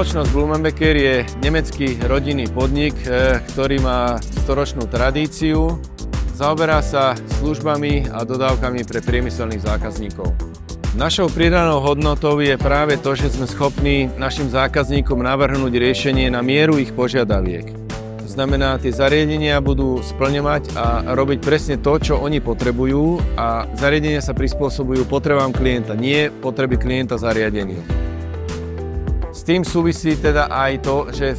Spoločnosť Blumenbecker je nemecký rodinný podnik, ktorý má storočnú tradíciu. Zaoberá sa službami a dodávkami pre priemyselných zákazníkov. Našou pridanou hodnotou je práve to, že sme schopní našim zákazníkom navrhnúť riešenie na mieru ich požiadaviek. To znamená, tie zariadenia budú splňovať a robiť presne to, čo oni potrebujú, a zariadenia sa prispôsobujú potrebám klienta, nie potreby klienta zariadeniu. S tým súvisí teda aj to, že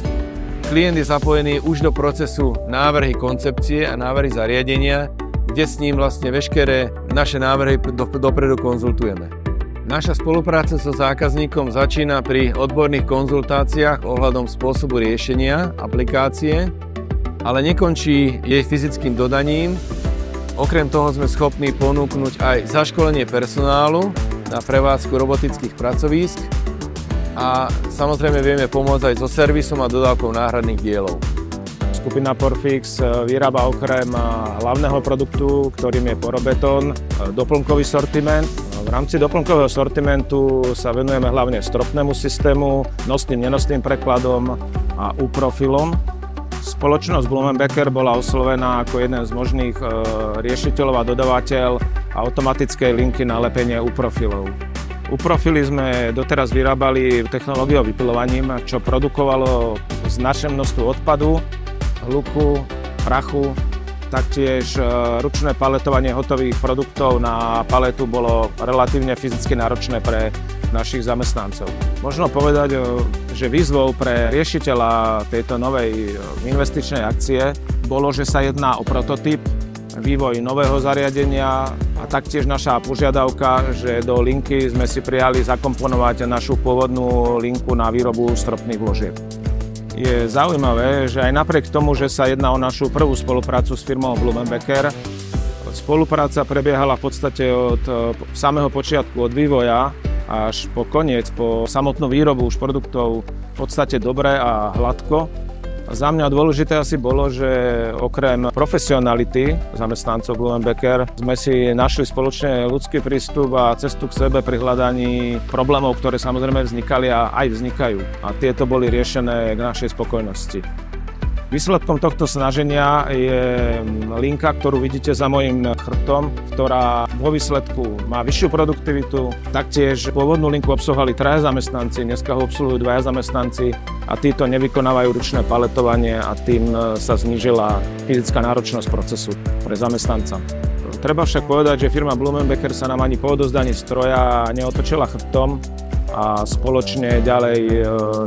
klient je zapojený už do procesu návrhy koncepcie a návrhy zariadenia, kde s ním vlastne veškeré naše návrhy dopredu konzultujeme. Naša spolupráca so zákazníkom začína pri odborných konzultáciách ohľadom spôsobu riešenia aplikácie, ale nekončí jej fyzickým dodaním. Okrem toho sme schopní ponúknuť aj zaškolenie personálu na prevádzku robotických pracovísk a samozrejme vieme pomôcť aj so servisom a dodávkou náhradných dielov. Skupina Porfix vyrába okrem hlavného produktu, ktorým je porobetón, doplnkový sortiment. V rámci doplnkového sortimentu sa venujeme hlavne stropnému systému, nosným, nenosným prekladom a U-profilom. Spoločnosť Blumenbecker bola oslovená ako jeden z možných riešiteľov a dodávateľ automatickej linky na lepenie U-profilov. U-profily sme doteraz vyrábali technológiou vypilovaním, čo produkovalo značné množstvo odpadu, hluku, prachu. Taktiež ručné paletovanie hotových produktov na paletu bolo relatívne fyzicky náročné pre našich zamestnancov. Možno povedať, že výzvou pre riešiteľa tejto novej investičnej akcie bolo, že sa jedná o prototyp, vývoj nového zariadenia a taktiež naša požiadavka, že do linky sme si prijali zakomponovať našu pôvodnú linku na výrobu stropných vložieb. Je zaujímavé, že aj napriek tomu, že sa jedná o našu prvú spoluprácu s firmou Blumenbecker, spolupráca prebiehala v podstate od samého počiatku, od vývoja až po koniec, po samotnú výrobu už produktov v podstate dobre a hladko. Za mňa dôležité asi bolo, že okrem profesionality zamestnancov Blumenbecker sme si našli spoločne ľudský prístup a cestu k sebe pri hľadaní problémov, ktoré samozrejme vznikali a aj vznikajú. A tieto boli riešené k našej spokojnosti. Výsledkom tohto snaženia je linka, ktorú vidíte za mojím chrbtom, ktorá vo výsledku má vyššiu produktivitu. Taktiež pôvodnú linku obsluhovali 3 zamestnanci, dneska ho obsluhujú 2 zamestnanci a títo nevykonávajú ručné paletovanie a tým sa znížila fyzická náročnosť procesu pre zamestnanca. Treba však povedať, že firma Blumenbecker sa nám ani po odovzdaní stroja neotočila chrbtom a spoločne ďalej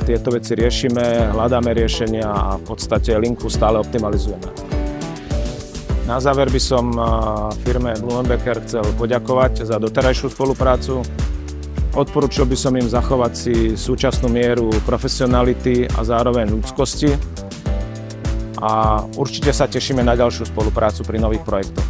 tieto veci riešime, hľadáme riešenia a v podstate linku stále optimalizujeme. Na záver by som firme Blumenbecker chcel poďakovať za doterajšiu spoluprácu. Odporúčil by som im zachovať si súčasnú mieru profesionality a zároveň ľudskosti a určite sa tešíme na ďalšiu spoluprácu pri nových projektoch.